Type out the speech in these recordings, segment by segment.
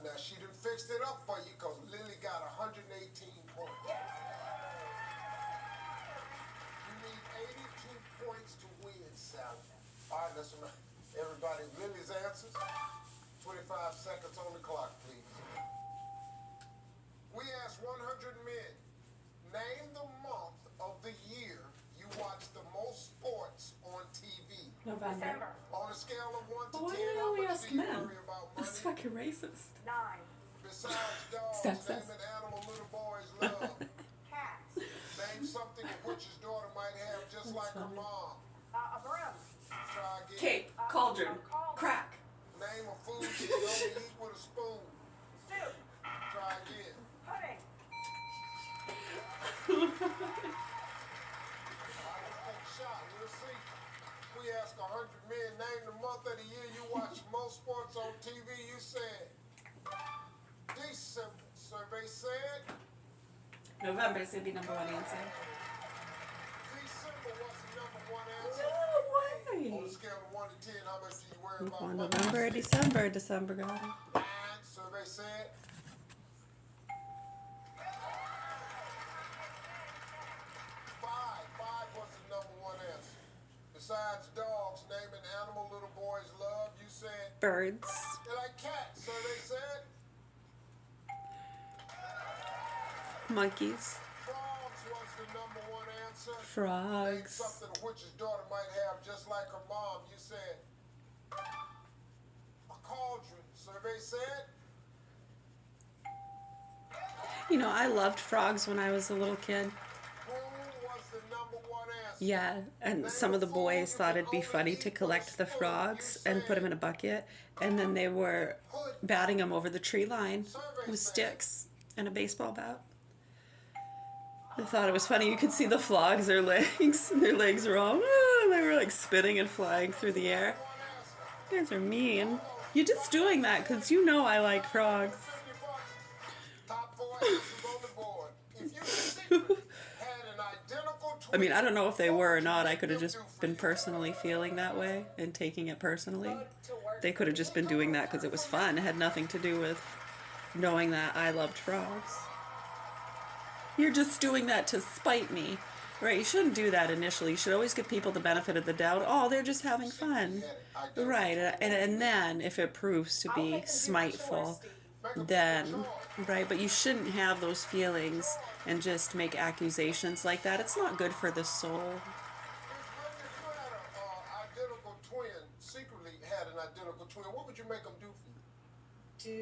Now, she done fixed it up for you because Lily got 118 points. You need 82 points to win, Sally. All right, listen, everybody, Lily's answers. 25 seconds on the clock, please. We asked 100 men, name the month of the year you watch the most sports on TV. November. December. On a scale of 1 to Well, why 10, do they how only much ask do you men? worry about That's money? fucking racist. 9. Besides dogs, Sexist. name an animal little boys love. Cats. Name something a witch's daughter might have just That's like her funny. mom. A broom. Try again. Cape, cauldron, crack. Name a food you can only eat with a spoon. Soup. Try again. Pudding. All right, let's take a shot. We'll see. We asked 100 men, name the month of the year you watch most sports on TV. You said December. Survey said November is gonna be number one answer. December was the #1 answer. No On a way. scale of 1 to 10, how much do you worry about On money? November or December? December got it. 9. Survey said 5 was the #1 answer. Besides dogs, name an animal little boys love. You said Birds. they like cats. Survey said Monkeys. frogs was the #1 answer. Name Frogs. something a witch's daughter might have just like her mom. You said a cauldron. Survey said You know, I loved frogs when I was a little kid. broom was the #1 answer. Yeah, and some of the boys thought it'd be funny to collect the frogs and put them in a bucket, and then they were batting them over the tree line with sticks and a baseball bat. I thought it was funny. You could see the frogs, their legs, were all, they were like spinning and flying through the air. You guys are mean. You're just doing that because you know I like frogs. Top 4 answers on the board. If you secretly had an identical twin, I mean, I don't know if they were or not. I could have just been personally feeling that way and taking it personally. They could have just been doing that because it was fun. It had nothing to do with knowing that I loved frogs. You're just doing that to spite me. Right, you shouldn't do that initially. You should always give people the benefit of the doubt. Oh, they're just having fun. Right, and then if it proves to be smiteful, then, right, but you shouldn't have those feelings and just make accusations like that. It's not good for the soul. if you had an identical twin, secretly had an identical twin, what would you make them do for you?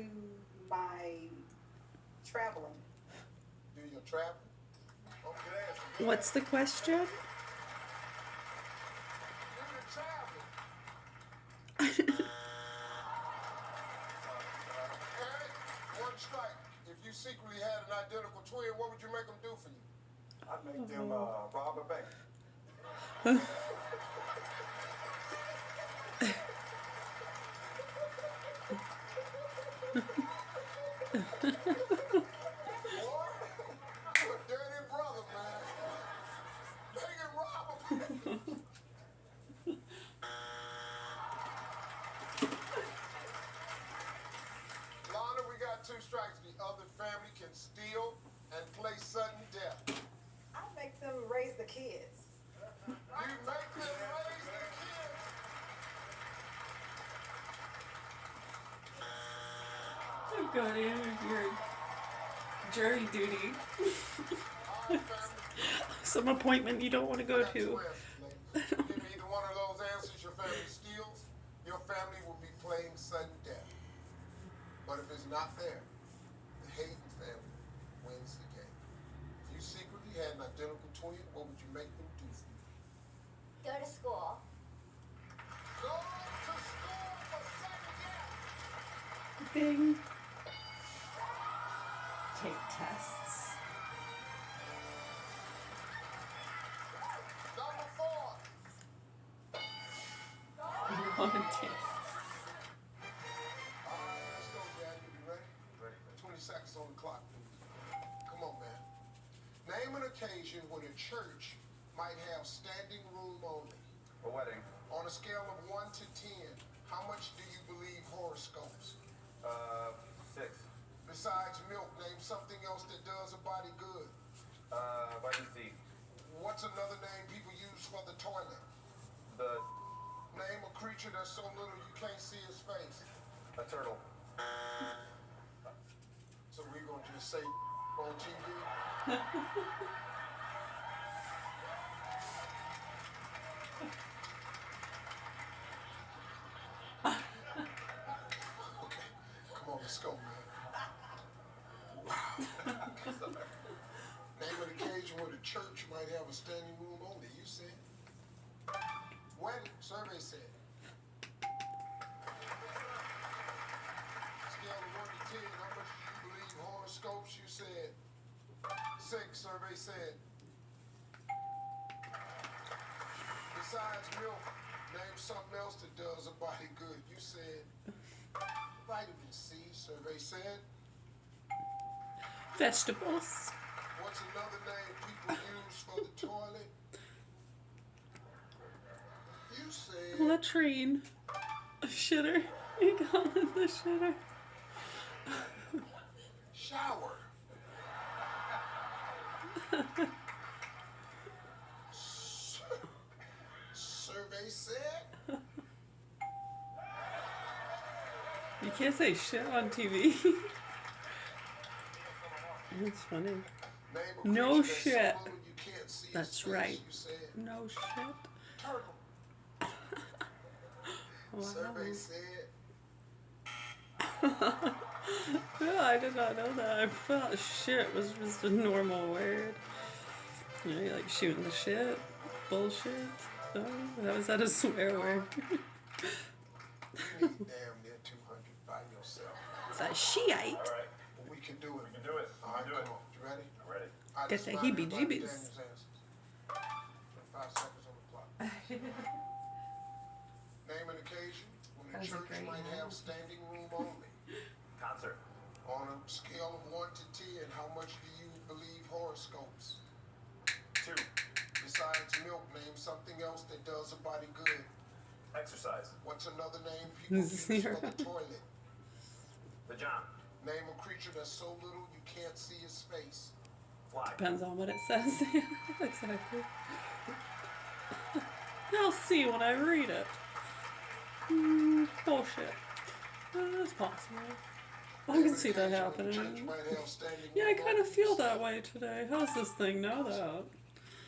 Do my traveling. Do your traveling? Okay, What's the question? do your traveling. Eric, one strike. If you secretly had an identical twin, what would you make them do for you? I'd make them rob a bank. Boy, you a dirty brother, man. They can rob 'em. Lana, we got 2 strikes. The other family can steal and play sudden death. I make them raise the kids. You make them raise the kids. Oh God, your jury duty. All right, family. Some appointment you don't want to go Got 2 to. answers, ladies. Give me either one of those answers, your family steals, your family will be playing sudden death. But if it's not there, the Hayden family wins the game. If you secretly had an identical twin, what would you make them do for you? Go to school. Go to school for sudden death. Bing. Take tests. Number 4. Volunteer. All right, let's go, Dad. You ready? Ready. 20 seconds on the clock, please. Come on, man. Name an occasion when a church might have standing room only. A wedding. On a scale of 1 to 10, how much do you believe horoscopes? 6. Besides milk, name something else that does a body good. Vitamin C. What's another name people use for the toilet? The Name a creature that's so little you can't see his face. a turtle. So we're gonna just say on TV. Okay, come on, let's go, man. Wow. Name an occasion where the church might have a standing room only. You said. Wedding, survey said. Scale of 1 to 10, how much do you believe horoscopes? You said 6, survey said. Besides milk, name something else that does a body good. You said vitamin C, survey said. Vegetables. What's another name people use for the toilet? You said Latrine. Shitter. You call it the shitter. shower. Survey said. You can't say shit on TV. That's funny. Name a No creature that's so shit. little you can't see his That's face. right. You said No shit. turtle. Wow. Survey said Yeah, I did not know that. I thought shit was just a normal word. You know, you're like shooting the shit. Bullshit. No, that was that a swear word. you need damn near 200 by yourself. It's like shiite. All right. But we can do it. We can do it. All We right, can do come it. on. You ready? I'm ready. I Get just the found everybody heebie-jeebies. Daniel's answers. 25 seconds on the clock. Name an occasion when the That was a church great might one. have standing room only. Concert. On a scale of 1 to 10, how much do you believe horoscopes? 2. Besides milk, name something else that does a body good. Exercise. What's another name people use for Zero. the toilet? The John. Name a creature that's so little you can't see his face. Fly. Depends on what it says. Exactly. I'll see when I read it. Bullshit. That's possible. I Name can an see that occasion when the church happening. might have standing Yeah, I room kind of only. feel that way today. How's this thing know that?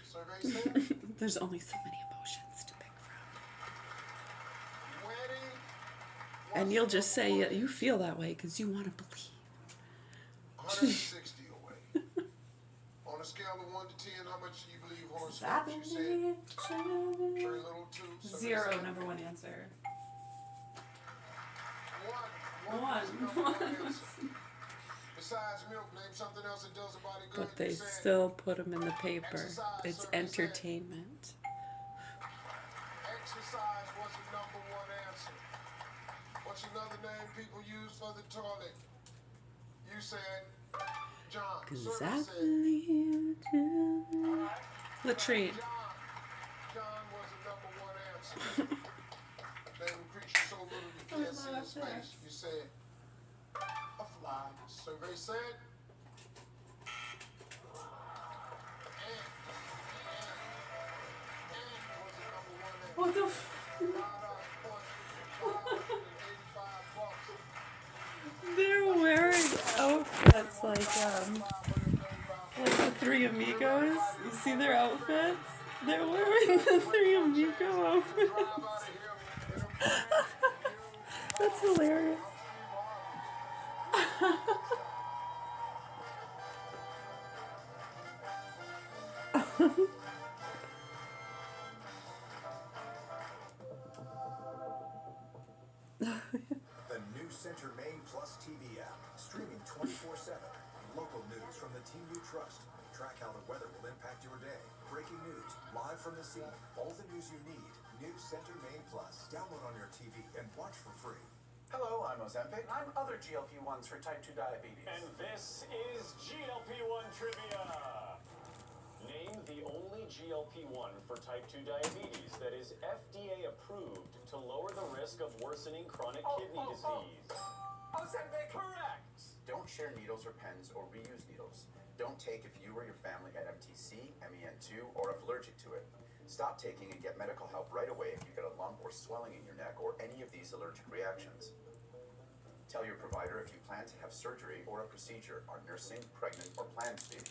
Survey said There's only so many emotions to pick from. wedding. And you'll just say you feel that way because you want to believe. 160 away. On a scale of 1 to 10, how much do you believe horoscopes? You said very little, 2. Survey Zero, said number one answer. 1. One. Was the number one answer. Besides milk, name something else that does a body good. But they You said still put them in the paper. It's entertainment. exercise was the number one answer. What's another name people use for the toilet? You said John. Cause Survey I said believe in latrine. John was the number one answer. Name a creature so little you can't see his face. You said a fly. Survey said ant. What the $5 points. They're wearing outfits like the Three Amigos. You see their outfits? They're wearing the Three Amigo outfits. That's hilarious. The new Center Maine Plus TV app, streaming 24/7. Local news from the team you trust. Track how the weather will impact your day. Breaking news, live from the scene. All the news you need. New Center Maine Plus. Download on your TV and watch for free. Hello, I'm Ozempic. I'm other GLP-1s for type 2 diabetes. And this is GLP-1 trivia. Name the only GLP-1 for type 2 diabetes that is FDA approved to lower the risk of worsening chronic kidney disease. Ozempic. Correct. Don't share needles or pens or reuse needles. Don't take if you or your family had MTC, MEN2, or are allergic to it. Stop taking and get medical help right away if you get a lump or swelling in your neck or any of these allergic reactions. Tell your provider if you plan to have surgery or a procedure, are nursing, pregnant, or plan to be.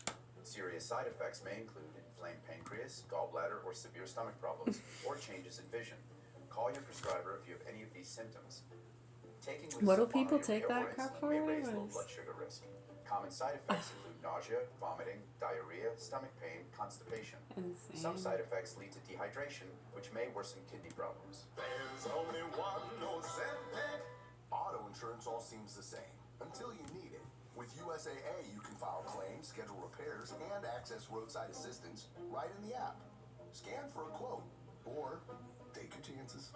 Serious side effects may include inflamed pancreas, gallbladder, or severe stomach problems, or changes in vision. Call your prescriber if you have any of these symptoms. Taking What do Lucifon people or take that or crap insulin for may raise low anyways? blood sugar risk. Common side effects include nausea, vomiting, diarrhea, stomach pain, constipation. Some Insane. side effects lead to dehydration, which may worsen kidney problems. There's only one Ozempic. Auto insurance all seems the same until you need it. With USAA, you can file claims, schedule repairs, and access roadside assistance right in the app. Scan for a quote or take your chances.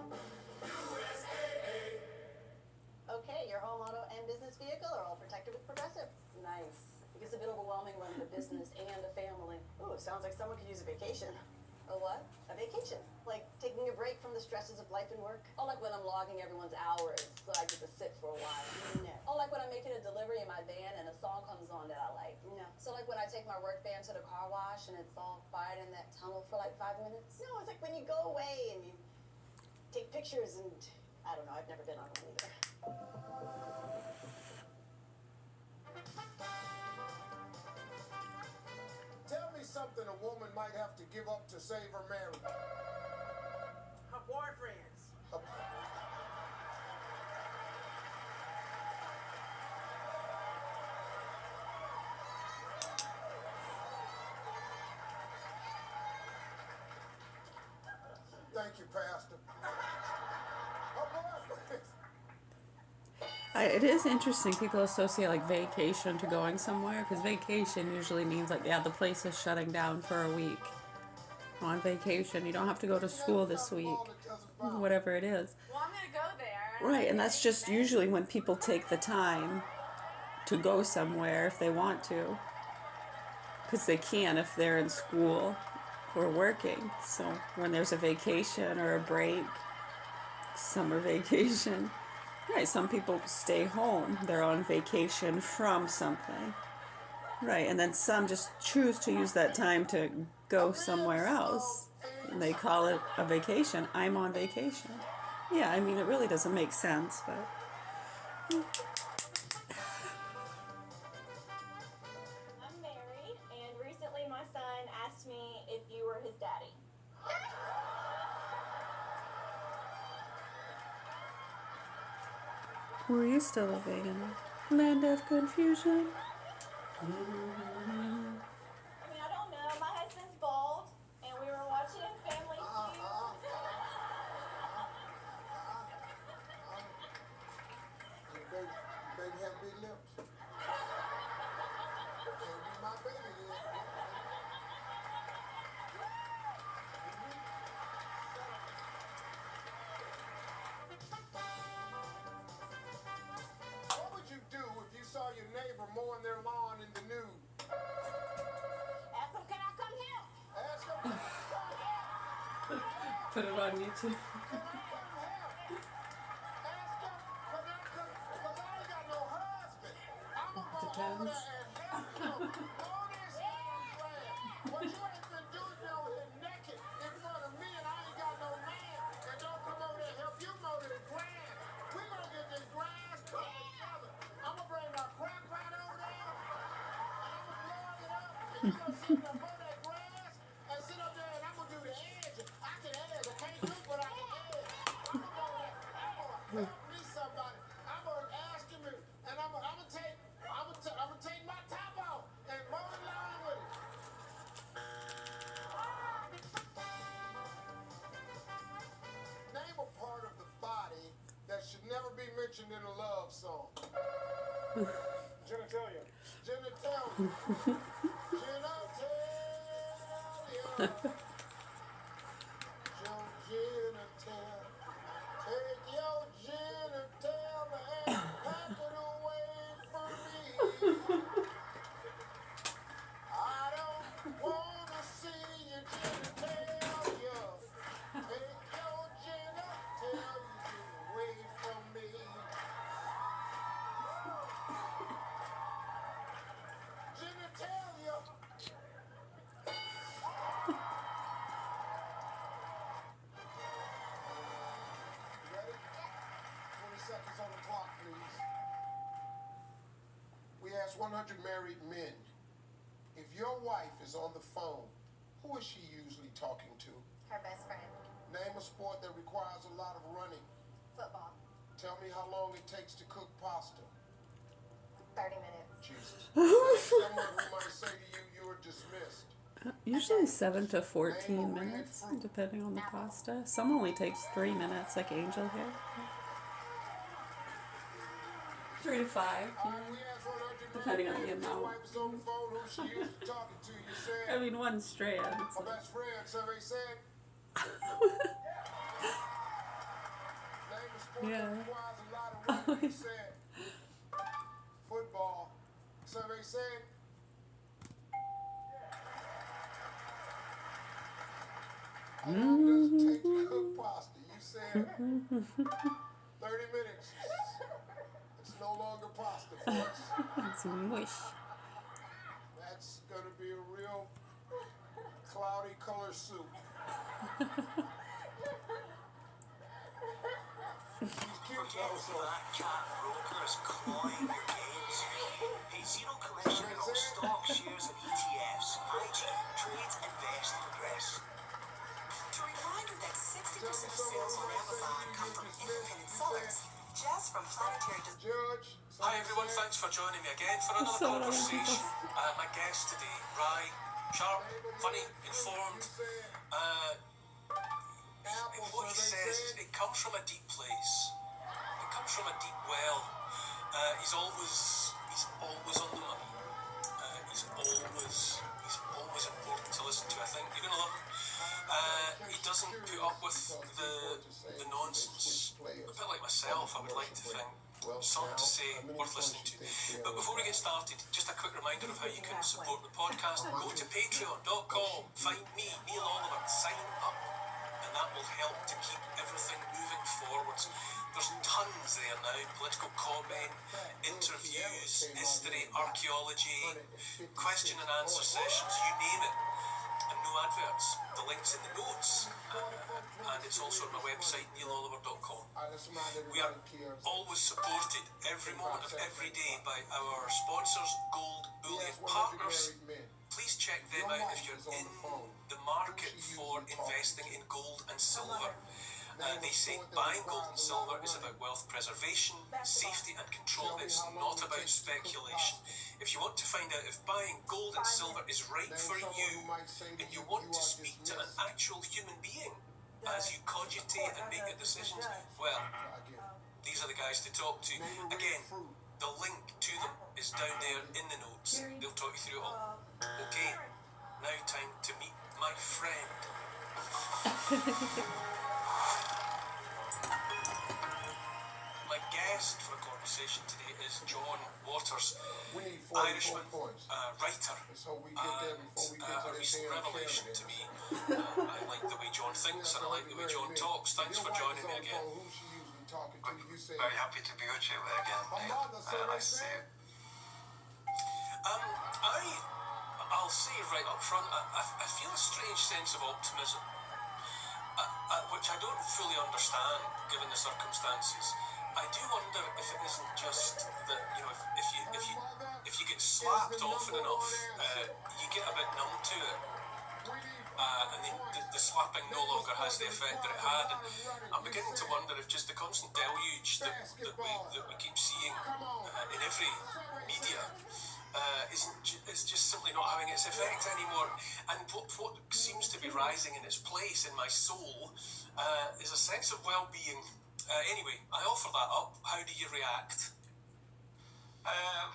Okay, your home, auto, and business vehicle are all protected with Progressive. Nice. It gets a bit overwhelming running a business and a family. Ooh, sounds like someone could use a vacation. A what? A vacation. Like taking a break from the stresses of life and work. Or like when I'm logging everyone's hours so I get to sit for a while. No. Or like when I'm making a delivery in my van and a song comes on that I like. No. So like when I take my work van to the car wash and it's all quiet in that tunnel for like 5 minutes. No, it's like when you go away and you take pictures and I don't know, I've never been on one either. Tell me something a woman might have to give up to save her marriage. Her boyfriends. Thank you, Pastor. Her boyfriends. It is interesting. People associate like vacation to going somewhere because vacation usually means like, yeah, the place is shutting down for a week. On vacation, you don't have to go to school this week, whatever it is. Well, I'm gonna go there. Right, and that's just usually when people take the time to go somewhere if they want to, because they can if they're in school or working. So when there's a vacation or a break, summer vacation, right, some people stay home. They're on vacation from something. Right, and then some just choose to use that time to go somewhere else. And they call it a vacation. I'm on vacation. Yeah, I mean, it really doesn't make sense, but... I'm married, and recently my son asked me if you were his daddy. Were you still living in a land of confusion? I mean, I don't know. My husband's bald, and we were watching a Family Feud. Baby have big lips. Can't be my baby then. What would you do if you saw your neighbor mowing their lawn in the nude? Ask him, can I come help? Ask him. Put it on YouTube. Depends. Take my top off and mow the lawn with it. Name a part of the body that should never be mentioned in a love song. Genitalia. Genitalia. Genitalia. Your genital. Take your genital and pack it away from me. I don't wanna see your genitalia. Take your genitalia away from me. Eyes on the clock, please. We asked 100 married men, if your wife is on the phone, who is she usually talking to? Her best friend. Name a sport that requires a lot of running. Football. Tell me how long it takes to cook pasta. 30 minutes. Jesus. Someone who might say to you, you are dismissed. Usually 7 to 14 minutes, depending on the pasta. Some only takes 3 minutes, like Angel here. 3 to 5, yeah. Depending on the amount. I mean, one strand. It's My like... best friend, survey said. Name a sport Yeah. that requires a lot of running. He said. Football. Survey said. How long does it take to cook pasta? You said 30 minutes. It's no longer pasta, folks. It's wish. That's gonna be a real cloudy color soup. She's cute though, so. That cat broker is clawing your gains. Pay zero commission in all stock, shares, and ETFs. IG, trade, invest, progress. To remind you that 60% of sales on Amazon come from independent sellers. Jess from Planetary Judge. Hi everyone, thanks for joining me again for another conversation. My guest today, Rye, sharp, funny, informed. What he says, it comes from a deep place. It comes from a deep well. He's always on the money. He's always important to listen to. I think you're gonna love him. He doesn't put up with the nonsense. A bit like myself, I would like to think. Something to say, worth listening to. But before we get started, just a quick reminder of how you can support the podcast. Go to patreon.com, find me, Neil Oliver, sign up, and that will help to keep everything moving forwards. There's tons there now, political comment, interviews, history, archaeology, question and answer sessions, you name it. And no adverts. The link's in the notes, and it's also on my website, neiloliver.com. We are always supported every moment of every day by our sponsors, Gold Bullion Partners. Please check them out if you're in the market for investing in gold and silver. They say buying gold and silver is about wealth preservation, safety and control. It's not about speculation. If you want to find out if buying gold and silver is right for you, and you want to speak to an actual human being as you cogitate and make your decisions, well, these are the guys to talk to. Again, the link to them is down there in the notes. They'll talk you through it all. Okay, now time to meet my friend. My guest for a conversation today is John Waters, Irishman, writer, and a recent revelation to me. I like the way John thinks and I like the way John talks. Thanks for joining me again. Very happy to be with you again, Neil. Nice to see you. I'll say right up front, I feel a strange sense of optimism, which I don't fully understand given the circumstances. I do wonder if it isn't just that, you know, if you get slapped often enough, you get a bit numb to it, and the slapping no longer has the effect that it had. And I'm beginning to wonder if just the constant deluge that we keep seeing in every media is just simply not having its effect anymore. And what seems to be rising in its place in my soul is a sense of well-being. Anyway, I offer that up. How do you react?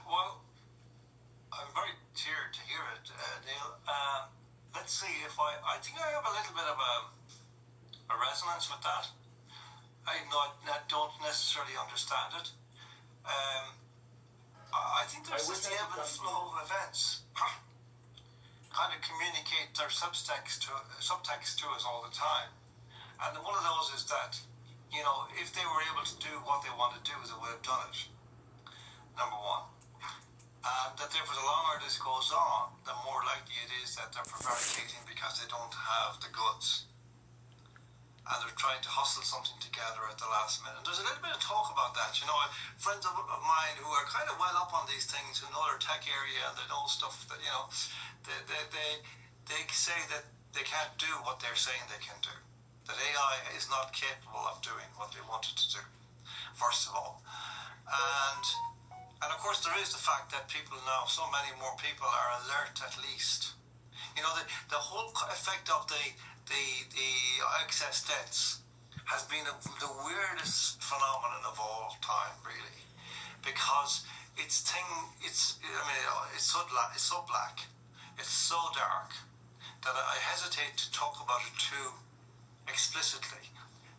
Well, I'm very cheered to hear it, Neil. Let's see if I think I have a little bit of a resonance with that. I don't necessarily understand it. I think there's just the ebb and flow of events kind of communicate their subtext to us all the time. And one of those is that, you know, if they were able to do what they want to do, they would have done it. Number one. And that therefore the longer this goes on, the more likely it is that they're prevaricating because they don't have the guts. and they're trying to hustle something together at the last minute. There's a little bit of talk about that. You know, friends of mine who are kind of well up on these things, who know their tech area and they know stuff that, you know, they say that they can't do what they're saying they can do. That AI is not capable of doing what they wanted to do, first of all. And of course there is the fact that people now, so many more people are alert at least. You know, the whole effect of the excess deaths has been the weirdest phenomenon of all time, really, because it's so black, it's so dark that I hesitate to talk about it too explicitly,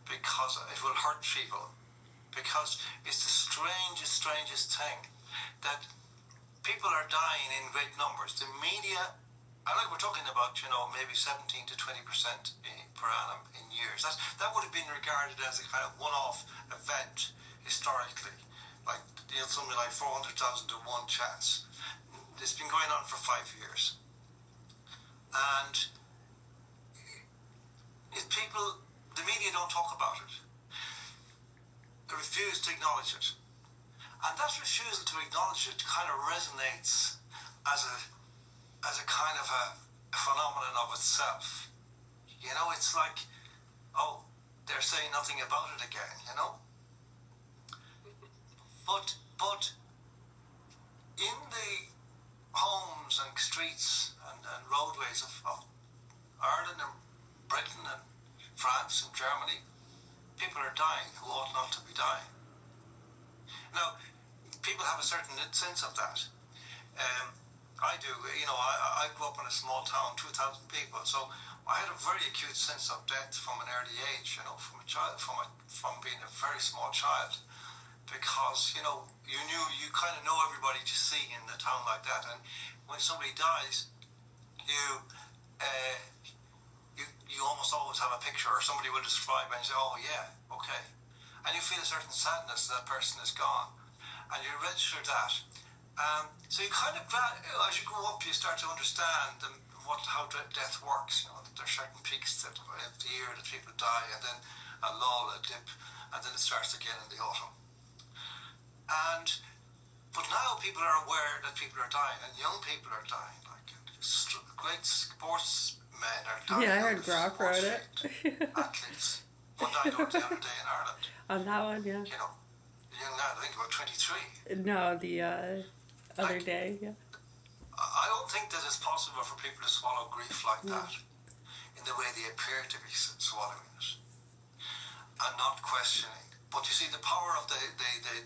because it will hurt people, because it's the strangest thing that people are dying in great numbers. The media, I like, we're talking about, you know, maybe 17 to 20% per annum in years. That would have been regarded as a kind of one-off event historically, like, you know, something like 400,000 to 1 chance. It's been going on for 5 years, and the media don't talk about it. They refuse to acknowledge it, and that refusal to acknowledge it kind of resonates as a kind of a phenomenon of itself. You know, it's like, oh, they're saying nothing about it again, you know? But in the homes and streets and roadways of Ireland and Britain and France and Germany, people are dying who ought not to be dying. Now, people have a certain sense of that. I do, you know, I grew up in a small town, 2,000 people, so I had a very acute sense of death from an early age, you know, from being a very small child, because, you know, you kind of know everybody you see in a town like that, and when somebody dies, you almost always have a picture, or somebody will describe it and say, oh yeah, okay, and you feel a certain sadness that person is gone, and you register that. So you kind of, as you grow up, you start to understand how death works. You know, that there are certain peaks of the year that people die, and then a lull, a dip, and then it starts again in the autumn. But now people are aware that people are dying, and young people are dying. Like great sportsmen are dying. Yeah, I heard Brock wrote it. Athletes. One died the other day in Ireland. On that one, yeah. You know, the young lad, I think about 23. No, the other day, yeah. I don't think that it's possible for people to swallow grief like that in the way they appear to be swallowing it and not questioning. But you see, the power of the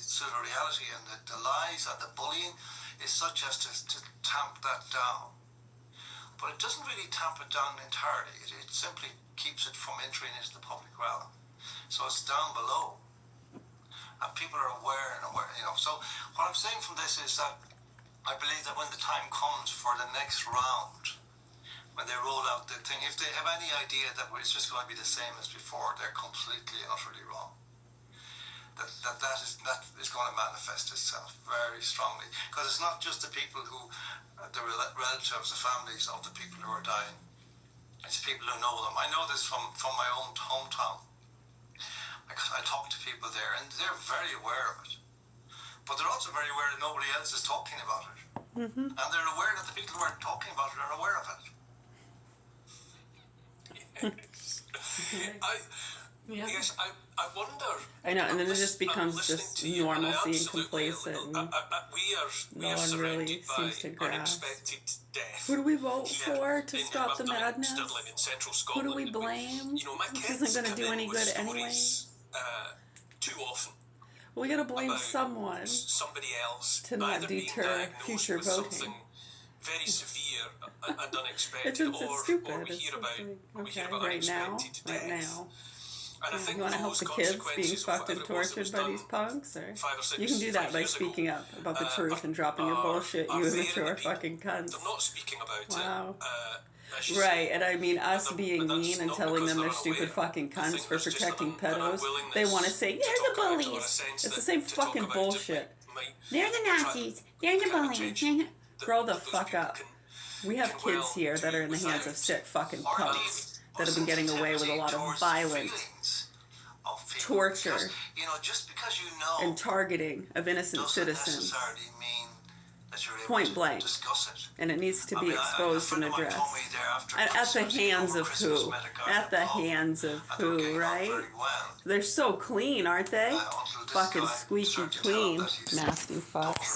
sort of reality and the lies and the bullying is such as to tamp that down. But it doesn't really tamp it down entirely. It simply keeps it from entering into the public realm. So it's down below. And people are aware, you know. So what I'm saying from this is that I believe that when the time comes for the next round, when they roll out the thing, if they have any idea that it's just going to be the same as before, they're completely and utterly wrong. That is going to manifest itself very strongly, because it's not just the people who, the relatives, the families of the people who are dying. It's people who know them. I know this from my own hometown. I talk to people there, and they're very aware of it. But they're also very aware that nobody else is talking about it. Mm-hmm. And they're aware that the people who aren't talking about it are aware of it. Yes, I wonder. I know, and then it just becomes just normalcy and complacent. And no one really seems to grasp. Who do we vote for to stop the madness? Who do we blame? This isn't going to do any good anyway. Too often. Well, we got to blame someone. Somebody else to not deter future voting. Very severe and unexpected. It's stupid. It's okay, right now. And I think you want to help the kids being fucked and tortured by these punks? Or you can do that by speaking up about the truth and dropping your bullshit, you immature fucking cunts. They're not speaking about wow. it. Right, and I mean us being mean and telling them they're stupid fucking cunts for protecting pedos. They want to say, they're the bullies. It's the same fucking bullshit. They're the Nazis. They're the bullies. Grow the fuck up. We have kids here that are in the hands of sick fucking punks. that have been getting away with a lot of violent torture because, you know, just because you know and targeting of innocent doesn't citizens, necessarily mean that you're able point to blank. discuss it. And it needs to I be mean, exposed a and friend of mine addressed. told me there after At the Christmas, hands over of Christmas, who? met a guy At the in the pub, hands of and they were who, getting on right? very well. They're so clean, aren't they? Until this Fucking guy squeaky started to tell him clean. that he's Nasty fucks.